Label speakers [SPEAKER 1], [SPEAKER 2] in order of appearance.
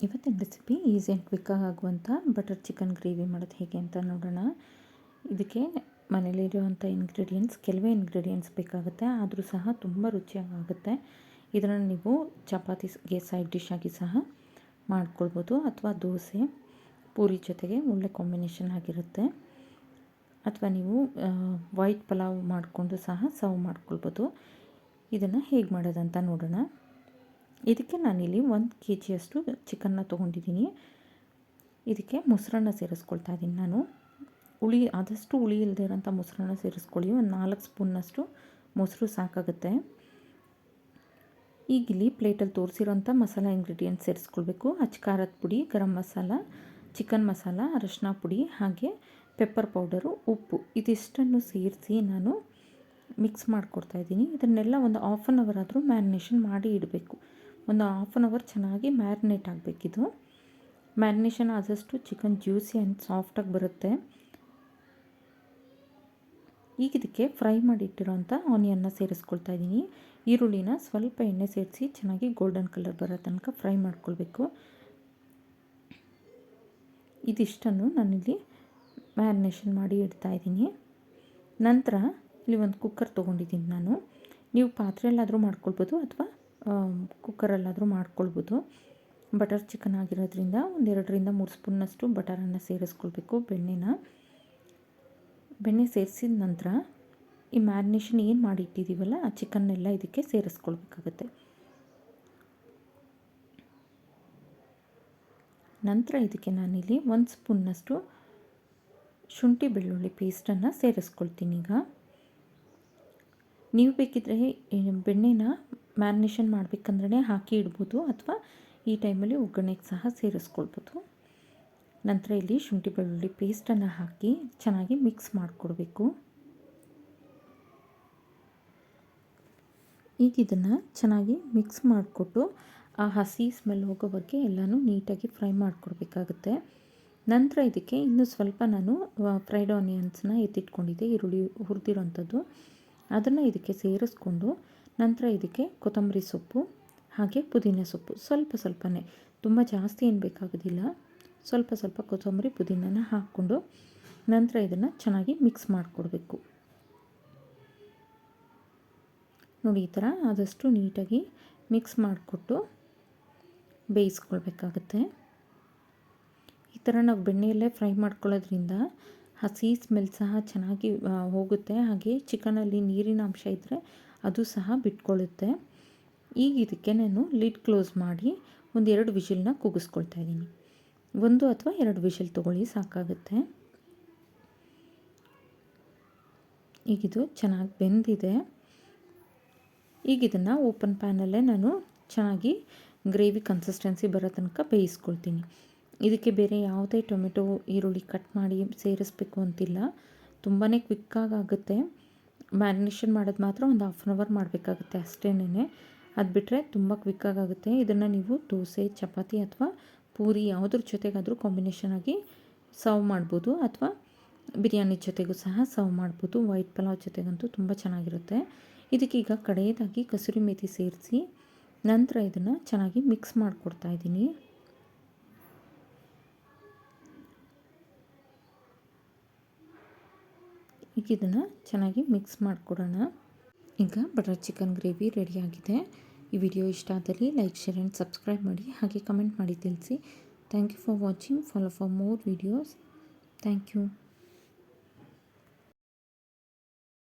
[SPEAKER 1] ಇವತ್ತಿನ recipe easy and ಕ್ವಿಕ್ಕಾಗಿ ಆಗುವಂಥ butter chicken gravy ಮಾಡೋದು ಹೇಗೆ ಅಂತ ನೋಡೋಣ. ಇದಕ್ಕೆ ಮನೇಲಿರುವಂಥ ಕೆಲವೇ ಇಂಗ್ರೀಡಿಯೆಂಟ್ಸ್ ಬೇಕಾಗುತ್ತೆ, ಆದರೂ ಸಹ ತುಂಬ ರುಚಿಯಾಗುತ್ತೆ. ಇದನ್ನು ನೀವು ಚಪಾತಿಗೆ ಸೈಡ್ ಡಿಶ್ ಆಗಿ ಸಹ ಮಾಡ್ಕೊಳ್ಬೋದು, ಅಥವಾ ದೋಸೆ ಪೂರಿ ಜೊತೆಗೆ ಒಳ್ಳೆ ಕಾಂಬಿನೇಷನ್ ಆಗಿರುತ್ತೆ. ಅಥವಾ ನೀವು ವೈಟ್ ಪಲಾವ್ ಮಾಡಿಕೊಂಡು ಸಹ ಸರ್ವ್ ಮಾಡ್ಕೊಳ್ಬೋದು. ಇದನ್ನು ಹೇಗೆ ಮಾಡೋದಂತ ನೋಡೋಣ. ಇದಕ್ಕೆ ನಾನಿಲ್ಲಿ 1 kgಯಷ್ಟು ಚಿಕನ್ನ ತೊಗೊಂಡಿದ್ದೀನಿ. ಇದಕ್ಕೆ ಮೊಸರನ್ನ ಸೇರಿಸ್ಕೊಳ್ತಾ ಇದ್ದೀನಿ ನಾನು. ಆದಷ್ಟು ಹುಳಿ ಇಲ್ಲದೆ ಇರೋಂಥ ಮೊಸರನ್ನ ಸೇರಿಸ್ಕೊಳ್ಳಿ. ಒಂದು 4 ಸ್ಪೂನ್ನಷ್ಟು ಮೊಸರು ಸಾಕಾಗುತ್ತೆ. ಈಗ ಇಲ್ಲಿ ಪ್ಲೇಟಲ್ಲಿ ತೋರಿಸಿರೋಂಥ ಮಸಾಲ ಇಂಗ್ರೀಡಿಯೆಂಟ್ಸ್ ಸೇರಿಸ್ಕೊಳ್ಬೇಕು. ಖಾರದ ಪುಡಿ, ಗರಂ ಮಸಾಲ, ಚಿಕನ್ ಮಸಾಲ, ಅರಶಿನ ಪುಡಿ, ಹಾಗೆ ಪೆಪ್ಪರ್ ಪೌಡರು, ಉಪ್ಪು ಇದಿಷ್ಟನ್ನು ಸೇರಿಸಿ ನಾನು ಮಿಕ್ಸ್ ಮಾಡಿಕೊಡ್ತಾಯಿದ್ದೀನಿ. ಇದನ್ನೆಲ್ಲ ಒಂದು ಹಾಫ್ ಆನ್ ಅವರ್ ಆದರೂ ಮ್ಯಾರಿನೇಷನ್ ಮಾಡಿ ಇಡಬೇಕು. ಒಂದು ಹಾಫ್ ಆನ್ ಅವರ್ ಚೆನ್ನಾಗಿ ಮ್ಯಾರಿನೇಟ್ ಆಗಬೇಕಿದು. ಮ್ಯಾರಿನೇಷನ್ ಆದಷ್ಟು ಚಿಕನ್ ಜ್ಯೂಸಿ ಆ್ಯಂಡ್ ಸಾಫ್ಟಾಗಿ ಬರುತ್ತೆ. ಈಗ ಇದಕ್ಕೆ ಫ್ರೈ ಮಾಡಿ ಇಟ್ಟಿರೋಂಥ ಆನಿಯನ್ನ ಸೇರಿಸ್ಕೊಳ್ತಾ ಇದ್ದೀನಿ. ಈರುಳ್ಳಿನ ಸ್ವಲ್ಪ ಎಣ್ಣೆ ಸೇರಿಸಿ ಚೆನ್ನಾಗಿ ಗೋಲ್ಡನ್ ಕಲರ್ ಬರೋ ತನಕ ಫ್ರೈ ಮಾಡ್ಕೊಳ್ಬೇಕು. ಇದಿಷ್ಟನ್ನು ನಾನಿಲ್ಲಿ ಮ್ಯಾರಿನೇಷನ್ ಮಾಡಿ ಇಡ್ತಾ ಇದ್ದೀನಿ. ನಂತರ ಇಲ್ಲಿ ಒಂದು ಕುಕ್ಕರ್ ತೊಗೊಂಡಿದ್ದೀನಿ ನಾನು. ನೀವು ಪಾತ್ರೆಯಲ್ಲಾದರೂ ಮಾಡ್ಕೊಳ್ಬೋದು ಅಥವಾ ಕುಕ್ಕರಲ್ಲಾದರೂ ಮಾಡ್ಕೊಳ್ಬೋದು. ಬಟರ್ ಚಿಕನ್ ಆಗಿರೋದ್ರಿಂದ ಒಂದು 2ರಿಂದ 3 ಸ್ಪೂನ್ನಷ್ಟು ಬಟರನ್ನು ಸೇರಿಸ್ಕೊಳ್ಬೇಕು. ಬೆಣ್ಣೆ ಸೇರಿಸಿದ ನಂತರ ಈ ಮ್ಯಾರಿನೇಷನ್ ಏನು ಮಾಡಿ ಇಟ್ಟಿದ್ದೀವಲ್ಲ ಆ ಚಿಕನ್ನೆಲ್ಲ ಇದಕ್ಕೆ ಸೇರಿಸ್ಕೊಳ್ಬೇಕಾಗುತ್ತೆ. ನಂತರ ಇದಕ್ಕೆ ನಾನಿಲ್ಲಿ 1 ಸ್ಪೂನ್ನಷ್ಟು ಶುಂಠಿ ಬೆಳ್ಳುಳ್ಳಿ ಪೇಸ್ಟನ್ನು ಸೇರಿಸ್ಕೊಳ್ತೀನಿ. ಈಗ ನೀವು ಬೇಕಿದ್ದರೆ ಬೆಣ್ಣೆನ ಮ್ಯಾರಿನೇಷನ್ ಮಾಡಬೇಕಂದ್ರೆ ಹಾಕಿ ಇಡ್ಬೋದು, ಅಥವಾ ಈ ಟೈಮಲ್ಲಿ ಒಗ್ಗರಣೆಗೆ ಸಹ ಸೇರಿಸ್ಕೊಳ್ಬೋದು. ನಂತರ ಇಲ್ಲಿ ಶುಂಠಿ ಬೆಳ್ಳುಳ್ಳಿ ಪೇಸ್ಟನ್ನು ಹಾಕಿ ಚೆನ್ನಾಗಿ ಮಿಕ್ಸ್ ಮಾಡಿಕೊಡ್ಬೇಕು. ಈಗ ಇದನ್ನು ಚೆನ್ನಾಗಿ ಮಿಕ್ಸ್ ಮಾಡಿಕೊಟ್ಟು ಆ ಹಸಿ ಸ್ಮೆಲ್ ಹೋಗೋವರೆಗೆ ಎಲ್ಲನೂ ನೀಟಾಗಿ ಫ್ರೈ ಮಾಡಿಕೊಡ್ಬೇಕಾಗುತ್ತೆ. ನಂತರ ಇದಕ್ಕೆ ಇನ್ನೂ ಸ್ವಲ್ಪ ನಾನು ಫ್ರೈಡ್ ಆನಿಯನ್ಸ್ನ ಎತ್ತಿಟ್ಕೊಂಡಿದ್ದೆ, ಈರುಳ್ಳಿ ಹುರಿದಿರೋಂಥದ್ದು, ಅದನ್ನು ಇದಕ್ಕೆ ಸೇರಿಸ್ಕೊಂಡು ನಂತರ ಇದಕ್ಕೆ ಕೊತ್ತಂಬರಿ ಸೊಪ್ಪು ಹಾಗೆ ಪುದೀನ ಸೊಪ್ಪು ಸ್ವಲ್ಪನೇ, ತುಂಬ ಜಾಸ್ತಿ ಏನು ಬೇಕಾಗೋದಿಲ್ಲ, ಸ್ವಲ್ಪ ಕೊತ್ತಂಬರಿ ಪುದೀನನ ಹಾಕ್ಕೊಂಡು ನಂತರ ಇದನ್ನು ಚೆನ್ನಾಗಿ ಮಿಕ್ಸ್ ಮಾಡಿಕೊಡ್ಬೇಕು. ನೋಡಿ, ಈ ಥರ ಆದಷ್ಟು ನೀಟಾಗಿ ಮಿಕ್ಸ್ ಮಾಡಿಕೊಟ್ಟು ಬೇಯಿಸ್ಕೊಳ್ಬೇಕಾಗತ್ತೆ. ಈ ಥರ ನಾವು ಬೆಣ್ಣೆಯಲ್ಲೇ ಫ್ರೈ ಮಾಡ್ಕೊಳ್ಳೋದ್ರಿಂದ ಹಸಿ ಸ್ಮೆಲ್ ಸಹ ಚೆನ್ನಾಗಿ ಹೋಗುತ್ತೆ. ಹಾಗೆ ಚಿಕನಲ್ಲಿ ನೀರಿನ ಅಂಶ ಇದ್ದರೆ ಅದು ಸಹ ಬಿಟ್ಕೊಳ್ಳುತ್ತೆ. ಈಗ ಇದಕ್ಕೆ ನಾನು ಲಿಡ್ ಕ್ಲೋಸ್ ಮಾಡಿ ಒಂದು 2 ವಿಷಿಲ್ನ ಕೂಗಿಸ್ಕೊಳ್ತಾ ಇದ್ದೀನಿ. 1 ಅಥವಾ 2 ವಿಷಿಲ್ ತೊಗೊಳ್ಳಿ, ಸಾಕಾಗುತ್ತೆ. ಈಗಿದು ಚೆನ್ನಾಗಿ ಬೆಂದಿದೆ. ಈಗ ಇದನ್ನು ಓಪನ್ ಪ್ಯಾನಲ್ಲೇ ನಾನು ಚೆನ್ನಾಗಿ ಗ್ರೇವಿ ಕನ್ಸಿಸ್ಟೆನ್ಸಿ ಬರೋ ತನಕ ಬೇಯಿಸ್ಕೊಳ್ತೀನಿ. ಇದಕ್ಕೆ ಬೇರೆ ಯಾವುದೇ ಟೊಮೆಟೊ, ಈರುಳ್ಳಿ ಕಟ್ ಮಾಡಿ ಸೇರಿಸ್ಬೇಕು ಅಂತಿಲ್ಲ. ತುಂಬಾ ಕ್ವಿಕ್ಕಾಗುತ್ತೆ. ಮ್ಯಾರಿನೇಷನ್ ಮಾಡೋದು ಮಾತ್ರ ಒಂದು ಹಾಫ್ ಆನ್ ಅವರ್ ಮಾಡಬೇಕಾಗುತ್ತೆ ಅಷ್ಟೇನೆ. ಅದು ಬಿಟ್ಟರೆ ತುಂಬ ಕ್ವಿಕ್ಕಾಗುತ್ತೆ. ಇದನ್ನು ನೀವು ದೋಸೆ, ಚಪಾತಿ ಅಥವಾ ಪೂರಿ ಯಾವುದ್ರ ಜೊತೆಗಾದರೂ ಕಾಂಬಿನೇಷನ್ ಆಗಿ ಸರ್ವ್ ಮಾಡ್ಬೋದು, ಅಥವಾ ಬಿರಿಯಾನಿ ಜೊತೆಗೂ ಸಹ ಸರ್ವ್ ಮಾಡ್ಬೋದು. ವೈಟ್ ಪಲಾವ್ ಜೊತೆಗಂತೂ ತುಂಬ ಚೆನ್ನಾಗಿರುತ್ತೆ. ಇದಕ್ಕೀಗ ಕಡೆಯದಾಗಿ ಕಸೂರಿ ಮೇಥಿ ಸೇರಿಸಿ ನಂತರ ಇದನ್ನು ಚೆನ್ನಾಗಿ ಮಿಕ್ಸ್ ಮಾಡಿಕೊಡ್ತಾ ಇದ್ದೀನಿ. ಈಗ ಇದನ್ನು ಚೆನ್ನಾಗಿ ಮಿಕ್ಸ್ ಮಾಡಿಕೊಡೋಣ. ಈಗ ಬಟರ್ ಚಿಕನ್ ಗ್ರೇವಿ ರೆಡಿಯಾಗಿದೆ. ಈ ವಿಡಿಯೋ ಇಷ್ಟ ಆದಲ್ಲಿ ಲೈಕ್, ಶೇರ್ ಆ್ಯಂಡ್ ಸಬ್ಸ್ಕ್ರೈಬ್ ಮಾಡಿ, ಹಾಗೆ ಕಮೆಂಟ್ ಮಾಡಿ ತಿಳಿಸಿ. Thank you for watching. Follow for more videos. Thank you.